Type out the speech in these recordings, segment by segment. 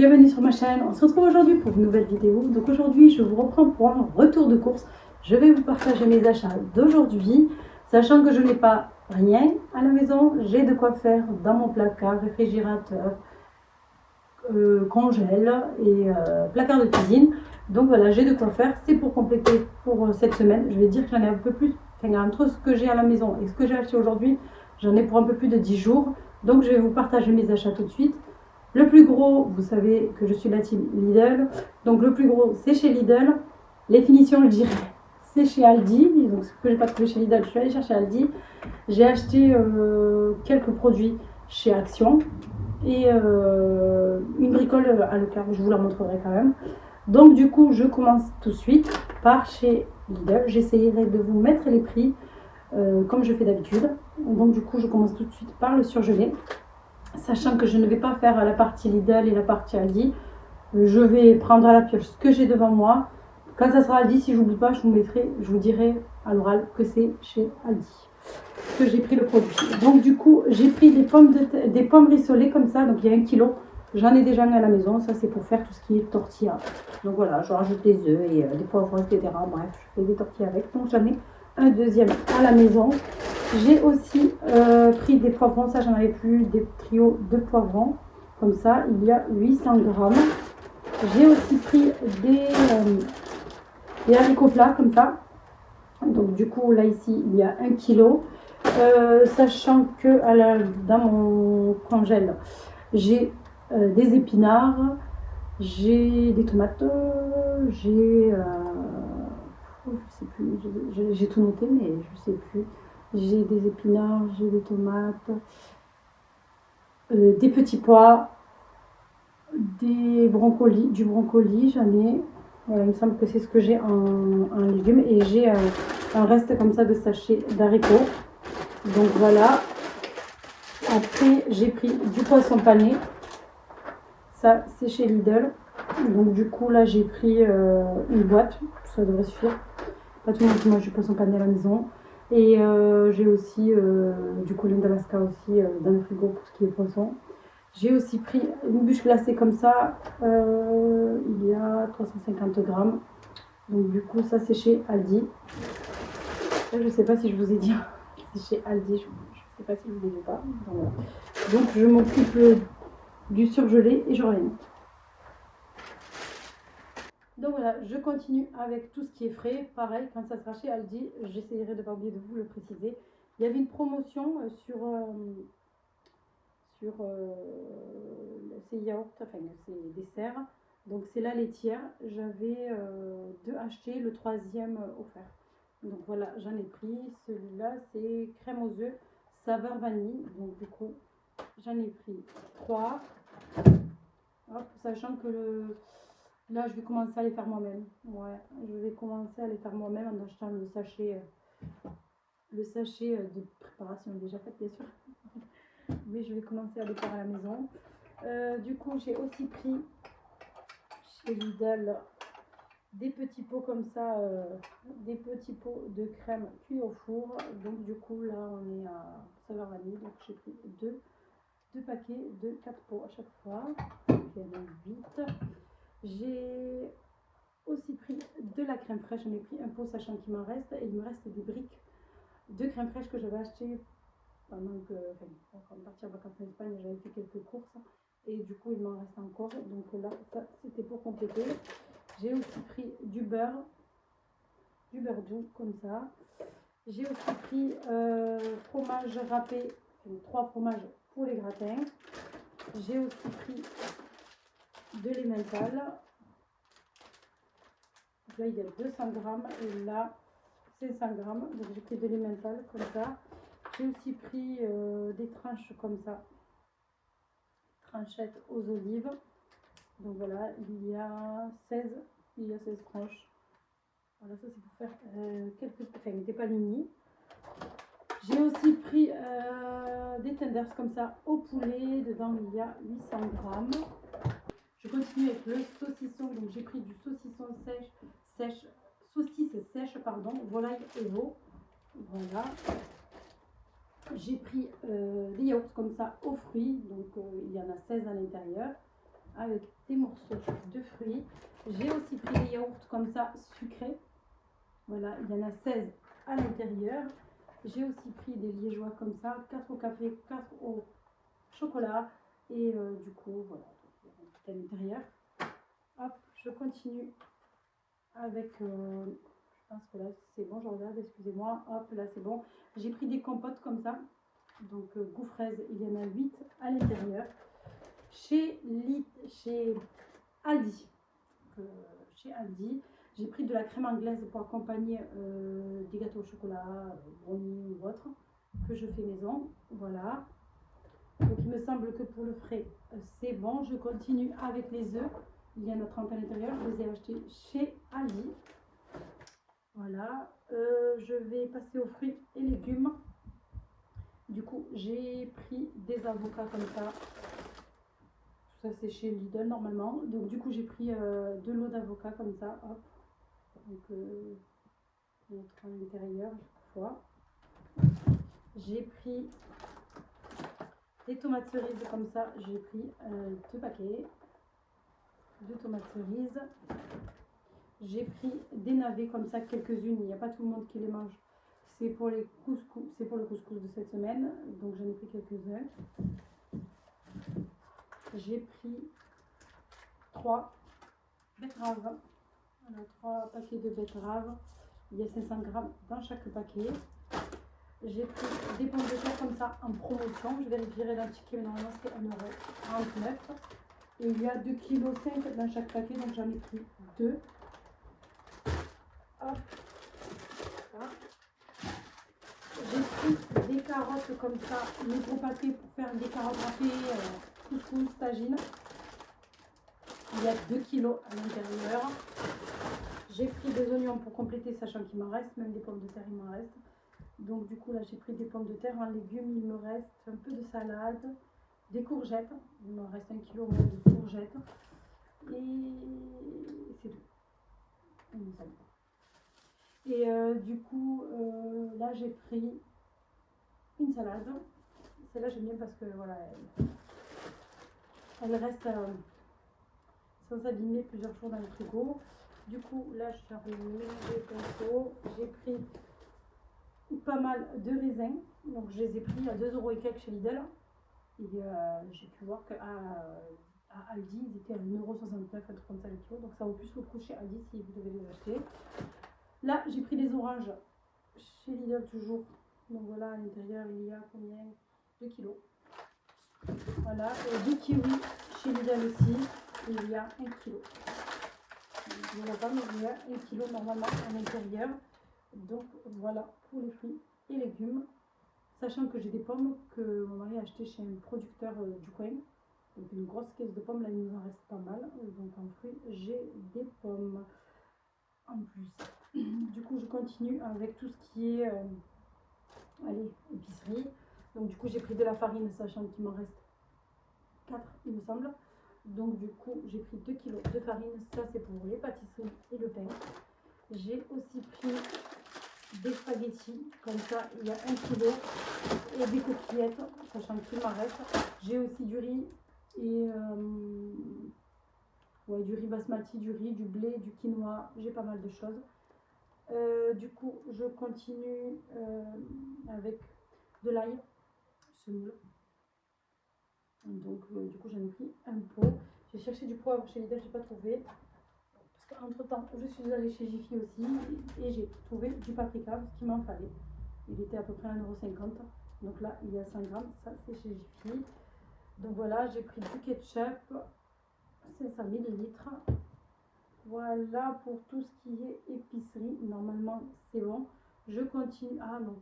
bienvenue sur ma chaîne. On se retrouve aujourd'hui pour une nouvelle vidéo. Donc aujourd'hui, je vous reprends pour un retour de course. Je vais vous partager mes achats d'aujourd'hui, sachant que je n'ai pas rien à la maison. J'ai de quoi faire dans mon placard, réfrigérateur, congèle et placard de cuisine. Donc voilà, j'ai de quoi faire. C'est pour compléter pour cette semaine. Je vais dire que j'en ai un peu plus, enfin, entre ce que j'ai à la maison et ce que j'ai acheté aujourd'hui, j'en ai pour un peu plus de 10 jours. Donc je vais vous partager mes achats tout de suite. Le plus gros, vous savez que je suis la team Lidl. Donc le plus gros, c'est chez Lidl. Les finitions, je dirais, c'est chez Aldi. Donc ce que j'ai pas trouvé chez Lidl, je suis allée chercher Aldi. J'ai acheté quelques produits chez Action et une bricole à Leclerc. Je vous la montrerai quand même. Donc du coup, je commence tout de suite par chez Lidl. J'essayerai de vous mettre les prix comme je fais d'habitude. Donc du coup, je commence tout de suite par le surgelé. Sachant que je ne vais pas faire la partie Lidl et la partie Aldi, je vais prendre à la pioche ce que j'ai devant moi. Quand ça sera Aldi, si j'oublie pas, je vous dirai à l'oral que c'est chez Aldi que j'ai pris le produit. Donc du coup, j'ai pris des pommes rissolées comme ça, donc il y a 1 kg. J'en ai déjà mis à la maison, ça c'est pour faire tout ce qui est tortilla. Donc voilà, je rajoute des œufs et des poivrons, etc. Bref, je fais des tortillas avec, donc j'en ai un deuxième à la maison. J'ai aussi pris des poivrons, ça j'en avais plus, des trios de poivrons, comme ça, il y a 800 grammes. J'ai aussi pris des haricots plats, comme ça. Donc du coup, là ici, il y a 1 kg. Sachant que dans mon congèle, j'ai des épinards, j'ai des tomates, j'ai... je sais plus, j'ai tout noté, mais je sais plus. J'ai des épinards, j'ai des tomates, des petits pois, du brocoli, j'en ai. Voilà, il me semble que c'est ce que j'ai en légumes. Et j'ai un reste comme ça de sachets d'haricots. Donc voilà. Après, j'ai pris du poisson pané. Ça, c'est chez Lidl. Donc du coup, là, j'ai pris une boîte. Ça devrait suffire. Pas tout le monde qui mange du poisson pané à la maison. Et j'ai aussi du colline d'Alaska aussi dans le frigo pour ce qui est poisson. J'ai aussi pris une bûche glacée comme ça. Il y a 350 grammes. Donc du coup, ça c'est chez Aldi. Là, je ne sais pas si je vous ai dit. C'est chez Aldi. Je ne sais pas si je vous ai dit pas. Voilà. Donc je m'occupe du surgelé et je reviens. Donc voilà, je continue avec tout ce qui est frais. Pareil, quand ça sera chez Aldi, j'essaierai de ne pas oublier de vous le préciser. Il y avait une promotion sur ces yaourts, enfin ces desserts. Donc c'est la laitière. J'avais deux achetés, le troisième offert. Donc voilà, j'en ai pris. Celui-là, c'est crème aux œufs, saveur vanille. Donc du coup, j'en ai pris 3. Hop, sachant que là, je vais commencer à les faire moi-même. Ouais, je vais commencer à les faire moi-même en achetant le sachet de préparation déjà faite, bien sûr. Mais je vais commencer à les faire à la maison. Du coup, j'ai aussi pris chez Lidl des petits pots comme ça, des petits pots de crème cuits au four. Donc du coup, là, on est à saveur vanille. Donc j'ai pris deux paquets de 4 pots à chaque fois. Donc il y en a 8. J'ai aussi pris de la crème fraîche. J'en ai pris un pot, sachant qu'il m'en reste. Et il me reste des briques de crème fraîche que j'avais acheté pendant que, enfin, partir en vacances en Espagne, j'avais fait quelques courses. Et du coup, il m'en reste encore. Donc là, ça, c'était pour compléter. J'ai aussi pris du beurre doux, comme ça. J'ai aussi pris fromage râpé, 3 fromages pour les gratins. J'ai aussi pris de l'emmental. Là, il y a 200 grammes et là, 500 grammes. Donc, j'ai pris de l'emmental comme ça. J'ai aussi pris des tranches comme ça, tranchettes aux olives. Donc voilà, il y a 16 tranches. Voilà, ça c'est pour faire des panini. J'ai aussi pris des tenders comme ça au poulet. Dedans il y a 800 grammes. Je continue avec le saucisson. Donc j'ai pris du saucisson saucisse sèche, volaille et veau. Voilà. J'ai pris des yaourts comme ça aux fruits. Donc il y en a 16 à l'intérieur. avec des morceaux de fruits. J'ai aussi pris des yaourts comme ça, sucrés. Voilà, il y en a 16 à l'intérieur. J'ai aussi pris des liégeois comme ça, 4 au café, 4 au chocolat. Et du coup, voilà, tout à l'intérieur. Hop, je continue avec, je pense que là c'est bon, je regarde, excusez-moi. Hop, là c'est bon. J'ai pris des compotes comme ça. Donc goût fraise, il y en a 8 à l'intérieur. Chez Aldi, chez Aldi, j'ai pris de la crème anglaise pour accompagner des gâteaux au chocolat, brownie ou autre, que je fais maison. Voilà. Donc il me semble que pour le frais, c'est bon. Je continue avec les œufs. Il y en a 30 à l'intérieur. Je les ai achetés chez Aldi. Voilà. Je vais passer aux fruits et légumes. Du coup, j'ai pris des avocats comme ça. Tout ça, c'est chez Lidl normalement. Donc, du coup, j'ai pris de l'eau d'avocat comme ça. Hop. Donc, mettre à l'intérieur chaque fois. J'ai pris des tomates cerises comme ça. J'ai pris 2 paquets de tomates cerises. J'ai pris des navets comme ça, quelques-unes. Il n'y a pas tout le monde qui les mange. C'est pour les couscous, c'est pour le couscous de cette semaine. Donc, j'en ai pris quelques-uns. J'ai pris 3 betteraves. Voilà, 3 paquets de betteraves. Il y a 500 grammes dans chaque paquet. J'ai pris des pommes de terre comme ça en promotion. Je vérifierai dans le ticket, mais normalement c'est 1,39 €. Et il y a 2,5 kg dans chaque paquet, donc j'en ai pris 2. Hop. Voilà. J'ai pris des carottes comme ça, les gros paquets pour faire des carottes râpées, couscous, tagine. Il y a 2 kg à l'intérieur. J'ai pris des oignons pour compléter, sachant qu'il m'en reste, même des pommes de terre il m'en reste. Donc du coup là j'ai pris des pommes de terre, en légumes il me reste un peu de salade, des courgettes, il me reste 1 kg de courgettes. Et c'est tout. Et du coup là j'ai pris une salade. Celle-là j'aime bien parce que voilà, elle reste sans s'abîmer plusieurs jours dans le frigo. Du coup là je suis en train de mélanger le pinceau. J'ai pris pas mal de raisins, donc je les ai pris à 2 € et quelques chez Lidl. Et j'ai pu voir qu'à Aldi ils étaient à 1,69 €, un truc comme ça le kilo, donc ça vaut plus le coup chez Aldi si vous devez les acheter. Là j'ai pris des oranges chez Lidl toujours, donc voilà, à l'intérieur il y a combien, 2 kilos. Voilà, et 2 kiwis chez Lidl aussi, il y a 1 kilo. Il n'y en a pas, mais il y a 1 kilo normalement à l'intérieur. Donc voilà pour les fruits et légumes, sachant que j'ai des pommes que mon mari a acheté chez un producteur du coin, donc une grosse caisse de pommes, là il nous en reste pas mal, donc en fruits j'ai des pommes en plus. Du coup je continue avec tout ce qui est allez, épicerie. Donc du coup j'ai pris de la farine, sachant qu'il m'en reste 4 il me semble. Donc du coup j'ai pris 2 kg de farine, ça c'est pour les pâtisseries et le pain. J'ai aussi pris des spaghettis, comme ça il y a 1 kg, et des coquillettes, sachant qu'il m'en reste. J'ai aussi du riz et ouais, du riz basmati, du riz, du blé, du quinoa, j'ai pas mal de choses. Du coup je continue avec de l'ail semoule. Donc du coup j'en ai pris un pot. J'ai cherché du poivre chez Lidl, j'ai pas trouvé. Parce qu'entre temps je suis allée chez Jiffy aussi et j'ai trouvé du paprika, parce qu'il m'en fallait. Il était à peu près 1,50 €. Donc là il y a 100 grammes, ça c'est chez Jiffy. Donc voilà, j'ai pris du ketchup, 500 ml. Voilà pour tout ce qui est épicerie. Normalement c'est bon. Je continue. Ah non,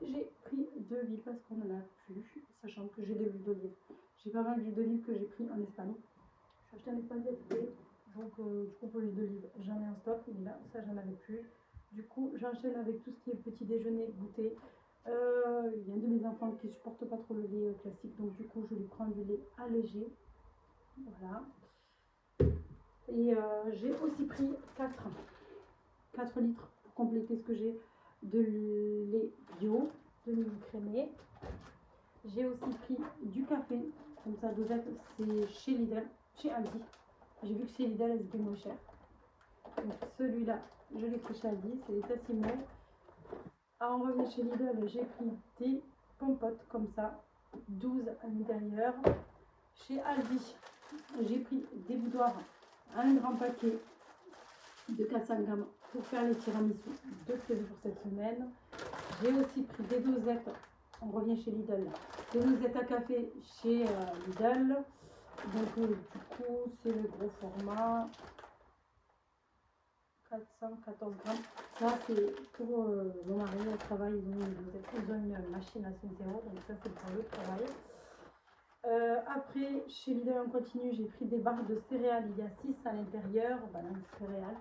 j'ai pris de l'huile parce qu'on en a plus, sachant que j'ai de l'huile d'olive. J'ai pas mal d'huile d'olive que j'ai pris en Espagne. Je suis acheté en Espagne cet été. Donc du coup pour l'huile d'olive j'en ai en stock, mais là ça j'en avais plus. Du coup j'enchaîne avec tout ce qui est petit déjeuner, goûter. Il y a un de mes enfants qui supporte pas trop le lait classique, donc du coup je lui prends du lait allégé. Voilà. Et j'ai aussi pris 4 litres pour compléter ce que j'ai de lait bio, de lait crémé. J'ai aussi pris du café, comme ça dosette, c'est chez Lidl, chez Aldi. J'ai vu que chez Lidl, elles étaient moins chères. Donc celui-là, je l'ai pris chez Aldi, c'est les Tassimo. En revenant chez Lidl, j'ai pris des pompotes comme ça, 12 à l'intérieur. Chez Aldi, j'ai pris des boudoirs, un grand paquet de 400 grammes pour faire les tiramisu de prévu pour cette semaine. J'ai aussi pris des dosettes, on revient chez Lidl, des dosettes à café chez Lidl. Donc du coup, c'est le gros format, 414 grammes. Ça, c'est pour mon mari au travail. Ils ont une machine à 5 euros, donc ça, c'est pour le travail. Après, chez Lidl, on continue. J'ai pris des barres de céréales. Il y a 6 à l'intérieur, bananes céréales.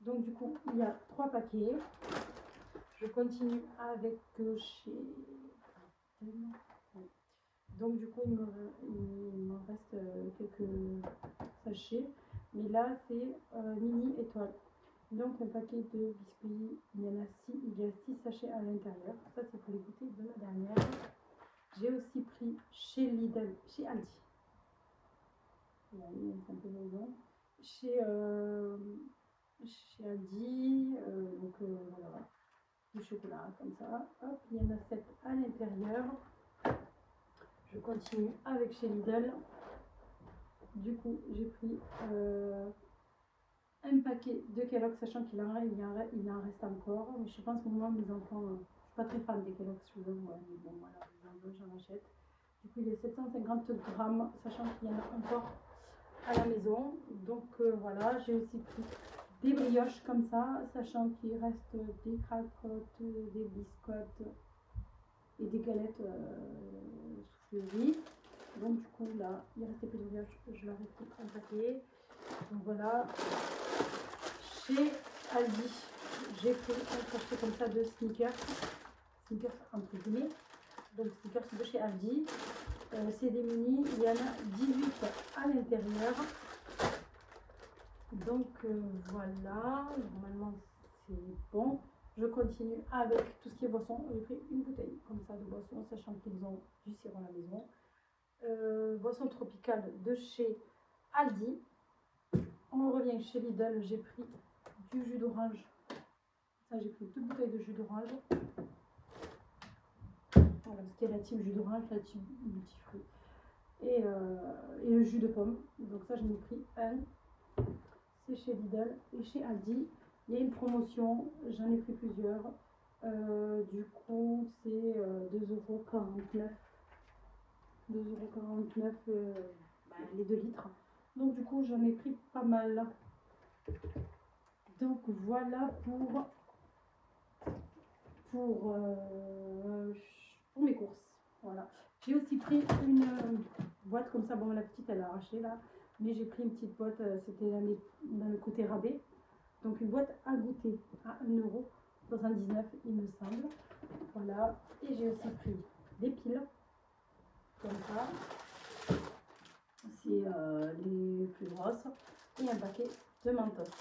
Donc, du coup, il y a 3 paquets. Je continue avec chez. Donc, du coup, il me reste quelques sachets. Mais là, c'est mini étoile. Donc un paquet de biscuits, il y a 6 sachets à l'intérieur. Ça c'est pour les goûter de la dernière. J'ai aussi pris chez Lidl, chez Aldi. C'est un peu maison. Chez Aldi, donc voilà, du chocolat comme ça. Hop, il y en a 7 à l'intérieur. Je continue avec chez Lidl. Du coup, j'ai pris un paquet de Kellogg's, sachant qu'il en reste encore. Mais je pense que moi, mes enfants, je ne suis pas très fan des Kellogg's, je veux, ouais, mais bon, voilà, les enfants, j'en achète. Du coup, il y a 750 grammes, sachant qu'il y en a encore à la maison. Donc voilà, j'ai aussi pris des brioches comme ça, sachant qu'il reste des cracottes, des biscottes et des galettes soufflées. Donc du coup, là, il restait plus de brioches, je leur ai pris un paquet. Donc voilà. Chez Aldi, j'ai pris un sachet comme ça de sneakers entre guillemets. Donc sneakers de chez Aldi. C'est des mini, il y en a 18 à l'intérieur. Donc voilà, normalement c'est bon. Je continue avec tout ce qui est boisson. J'ai pris une bouteille comme ça de boisson, sachant qu'ils ont du sirop à la maison. Boisson tropicale de chez Aldi. On revient chez Lidl, j'ai pris du jus d'orange. Ça, j'ai pris 2 bouteilles de jus d'orange. Voilà, c'était la team jus d'orange, la team multifruits. Et le jus de pomme. Donc ça, j'en ai pris un. C'est chez Lidl. Et chez Aldi, il y a une promotion. J'en ai pris plusieurs. Du coup, c'est 2,49 €. 2,49 € les 2 litres. Donc du coup, j'en ai pris pas mal. Donc voilà pour mes courses. Voilà. J'ai aussi pris une boîte comme ça. Bon, la petite, elle a arraché là. Mais j'ai pris une petite boîte. C'était dans le côté rabais. Donc une boîte à goûter à 1,79 €, il me semble. Voilà. Et j'ai aussi pris des piles. Comme ça. C'est les plus grosses. Et un paquet de Mentos.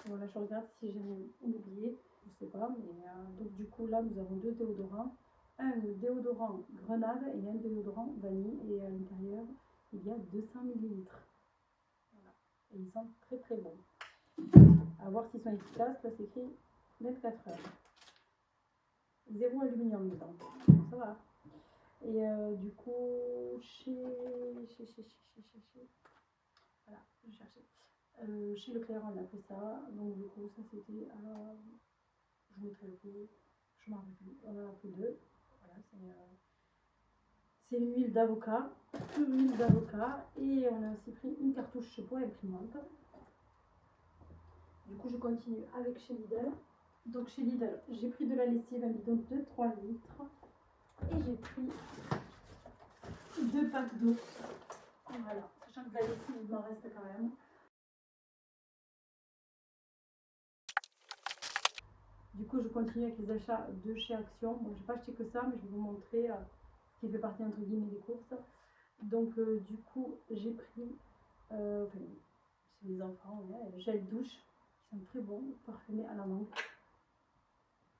Voilà, je regarde si j'ai oublié, je sais pas, mais donc du coup là nous avons 2 déodorants, un déodorant grenade et un déodorant vanille, et à l'intérieur il y a 200 ml. Voilà. Et ils sont très très bons. À voir s'ils sont efficaces, là c'est écrit 24 heures. 0 aluminium dedans, ça va. Et du coup voilà, je cherchais. Chez Leclerc, on a fait ça. Donc, du coup, ça c'était. Je vous mettrai le prix. Je m'en rappelle plus. On en a pris 2. Voilà, c'est une huile d'avocat. Et on a aussi pris une cartouche pour imprimante. Du coup, je continue avec chez Lidl. Donc, chez Lidl, j'ai pris de la lessive, un bidon de 3 litres. Et j'ai pris 2 packs d'eau. Voilà, sachant que de la lessive, il m'en reste quand même. Du coup, je continue avec les achats de chez Action. Bon, je n'ai pas acheté que ça, mais je vais vous montrer ce qui fait partie entre guillemets des courses. Donc, du coup, j'ai pris, c'est les enfants, ouais, gel douche, qui sont très bons, parfumés à la mangue.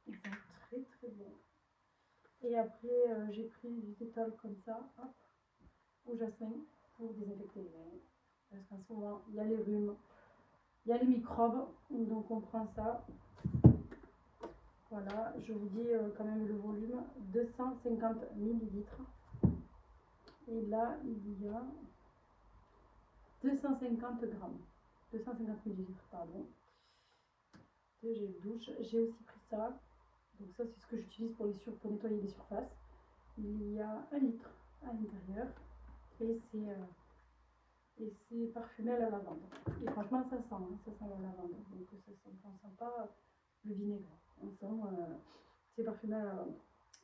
Ils sont très très bons. Et après, j'ai pris du Détol comme ça, hop, au jasmin. pour désinfecter les mains. Parce qu'en ce moment, il y a les rhumes, il y a les microbes, donc on prend ça. Voilà, je vous dis quand même le volume, 250 millilitres. Et là, il y a 250 grammes, 250 millilitres, pardon, de gel douche. J'ai aussi pris ça. Donc ça, c'est ce que j'utilise pour nettoyer les surfaces. Il y a 1 litre à l'intérieur. Et c'est parfumé à la lavande. Et franchement, ça sent la lavande. Donc ça sent, on ne sent pas le vinaigre. On sent, c'est parfumé à la lavande.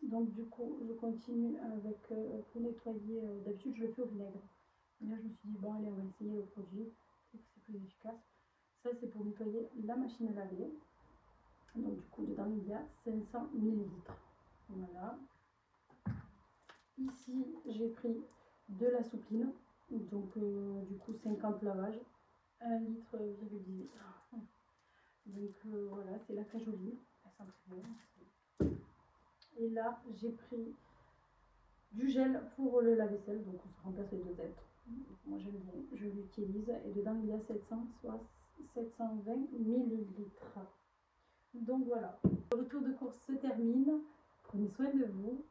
Donc du coup, je continue avec, pour nettoyer, d'habitude je le fais au vinaigre. Et là, je me suis dit, bon allez, on va essayer le produit, c'est que c'est plus efficace. Ça, c'est pour nettoyer la machine à laver. Donc du coup, dedans, il y a 500 millilitres. Voilà. Ici, j'ai pris de la soupline. Donc du coup, 50 lavages. 1 litre, 18. Donc voilà, c'est la cajolie. Elle sent très bien. Et là, j'ai pris du gel pour le lave-vaisselle. Donc on se remplace les dosettes. Moi j'aime bien, je l'utilise. Et dedans, il y a 720 millilitres. Donc voilà, le retour de course se termine. Prenez soin de vous